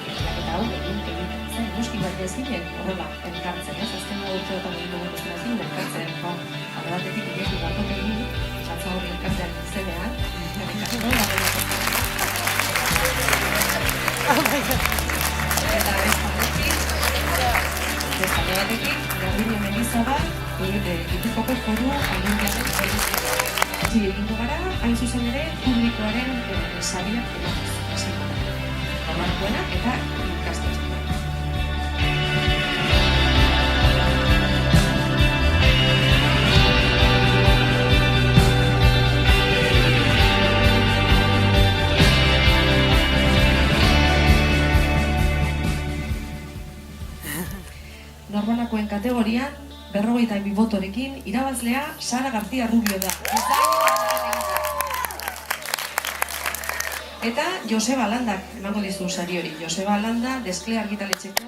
Eta hau, zen, noski bat ez ginen, horrela, elkartzen, ez? Azken urteotan egin dugu ez ginen, elkartzen, alde batetik inetik barkotegi, Saltza Gorri elkartean izenean, eta bezpaino batekin, Garbine Mendizabal, Gipuzkoako Foru Aldundiaren egingo gara, hain zuzen ere, publikoaren sariak ematuz. Horrekoenak eta ikastetxeak. Norbanakoen kategorian, 42 botorekin, irabazlea Sara García Rubio da. Eta Joseba Landak emango dizu sari hori. Joseba Landa, Desklea argitaletxeko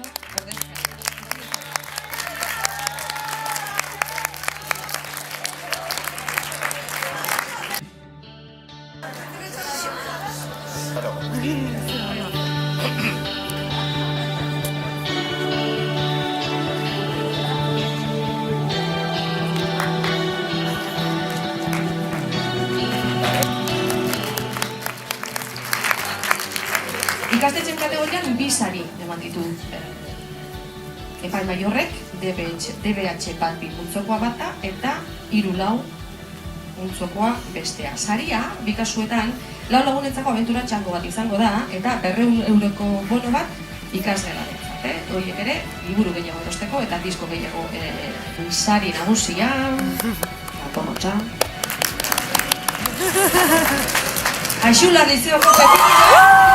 ikastetxen kategorian bi sari eman ditu. Epaimahaiorrek DBH bat bi multzokoa bata eta 3-4 multzokoa bestea. Saria, bi kasuetan, 4 lagunentzako abentura txango bat izango da eta 200 euroko bono bat ikasgelarentzat. Horiek ere, liburu gehiago erosteko eta disko gehiago. Sari nagusia, aporrotxa. Aixula Lizeoko Petitio!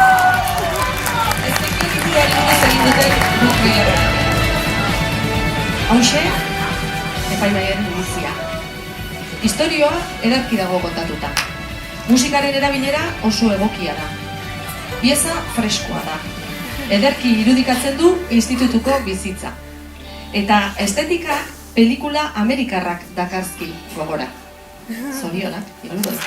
Hauxe, epaimahaiaren iritzia. Historioa ederki dago kontatuta. Musikaren erabilera oso egokia da. Pieza freskoa da. Ederki irudikatzen du institutuko bizitza. Eta estetikak pelikula amerikarrak dakarzki gogora. Zorionak, irudoi.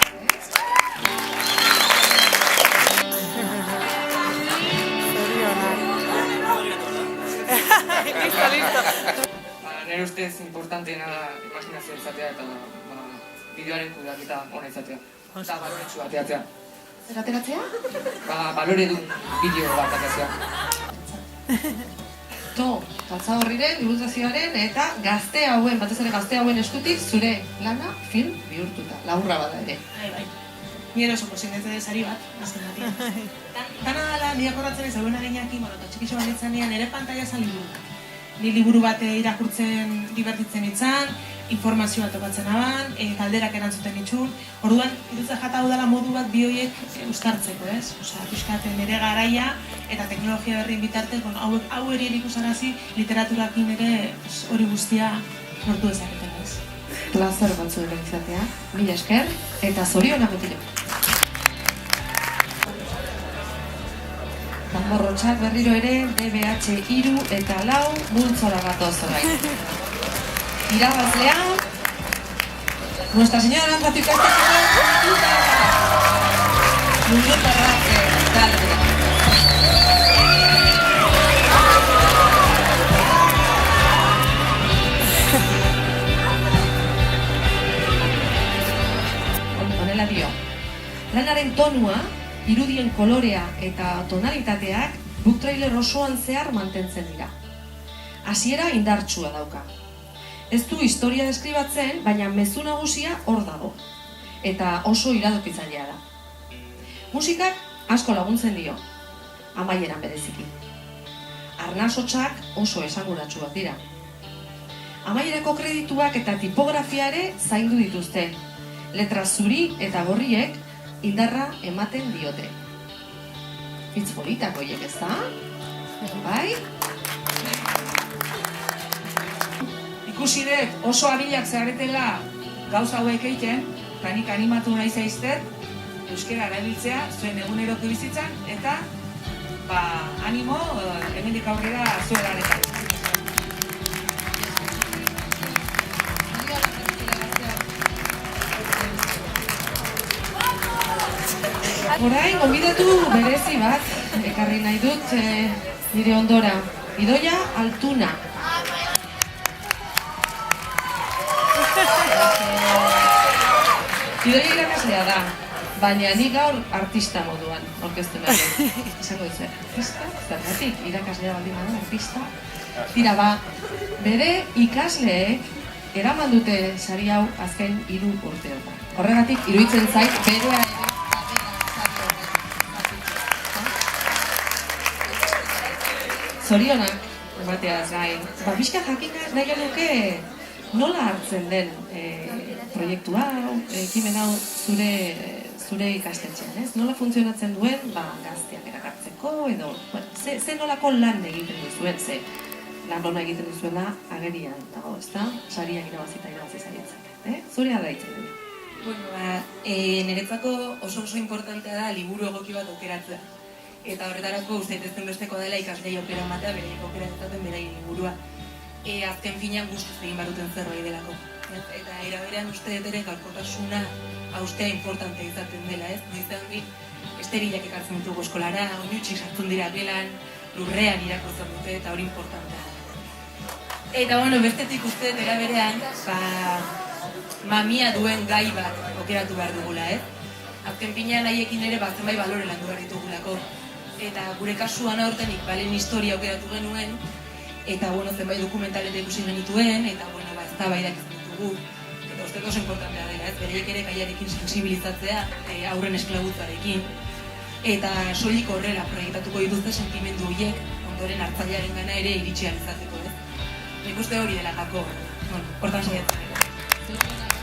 Nire ustez importanteena da imaginazioa izatea eta bideoaren kudeaketa ona izatea. Eta baloretsu bat ateratzea. Zer ateratzea? Baloredun bideo bat ateratzea. Saltza Gorriren, ilustrazioaren eta gazte hauen, batez ere gazte hauen eskutik zure lana film bihurtuta. Laburra bada ere. Bai. Nire oso posinetzen sari bat, azken batean. Dana dala, nire akordatzen ez hauen aginekin, eta txikixo banitzen nian, ere pantalla zan liburu. Ni liburu bat irakurtzen divertitzen itzan, informazioa topatzen aban, galderak erantzuten itxun. Orduan, irutzen jata hau dela modu bat bioiek uztartzeko, ez? Osa, pixkaten ere garaia eta teknologia berrien bitarte, hau erien ikusarazi literaturakin ere hori guztia lortu dezaketen, ez? Plazer batzu ere izatea, mila esker, eta zorionak betilo. Danborrotxak berriro ere DBH 3 eta 4 multzora gatoz orain. Irabazlea, Nuestra Señora Arantzatu ikastetxean Mundutarra taldea. Honela dio, lanaren tonua, irudien kolorea eta tonalitateak book trailer osoan zehar mantentzen dira. Hasiera indartsua dauka. Ez du historia deskribatzen, baina mezu nagusia hor dago. Eta oso iradokitzailea da. Musikak asko laguntzen dio, amaieran bereziki. Arnasotsak oso esanguratsuak dira. Amaierako kredituak eta tipografia ere zaindu dituzte. Letra zuri eta gorriek indarra ematen diote. Hitz politak horiek, ez da? Bai? Ikusi dut oso abilak zaretela gauza hauek egiten, eta nik animatu nahi zaiztet euskara erabiltzea zuen eguneroko bizitzan, eta animo hemendik aurrera zuen lanetan. Orain, gonbidatu berezi bat, ekarri nahi dut nire ondora. Idoia Altuna. Idoia irakaslea da, baina ni gaur artista moduan aurkeztu nahi. Esango dut zer, artista? Zergatik, irakaslea baldin bada, artista? Tira ba, bere ikasleek eraman dute sari hau azken 3 urteotan. Horregatik, iruditzen zait, berea ere zorionak emateaz gain. Bizka jakina nahi genuke nola hartzen den proiektu hau, ekimen hau zure ikastetxean, ez? Nola funtzionatzen duen, gazteak erakartzeko, edo, ze nolako lan egiten duzuen, ze lan hona egiten duzuela agerian dago, ezta? Saria irabazi zaritzen, zurea da itzen dena. Bueno, niretzako oso importantea da liburu egoki bat aukeratzea. Eta horretarako uste ezen besteko dela ikaslei aukera ematea, beraiek aukera ezaten beraien liburua. Azken finean guztuz egin baruten zerbait delako. Eta eraberean uste ere gaurkotasuna haustea importante izaten dela, ez? Noizan bi, esterilak ekartzen ditugu eskolara, oinutxik sartzen dira gelan, lurrean irakurtzen dute, eta hori importantea. Eta bueno, bestetik uste eraberean, mamia duen gai bat aukeratu behar dugula, ez? Azken finean haiekin ere zenbait balore landu behar ditugulako. Eta gure kasuan aurtenik balen historia aukeratu genuen, eta zenbait dokumentaleta ikusi genituen, eta eztabaidak izan ditugu. Eta uste oso importantea dela, ez? Bereiek ere gaiarekin sensibilizatzea, haurren esklabutzarekin. Eta soilik horrela proiektatuko dituzte sentimendu horiek, ondoren hartzailearen gana ere iritsi ahal izateko, ez? Nik uste hori dela jako, hortan saiatzen.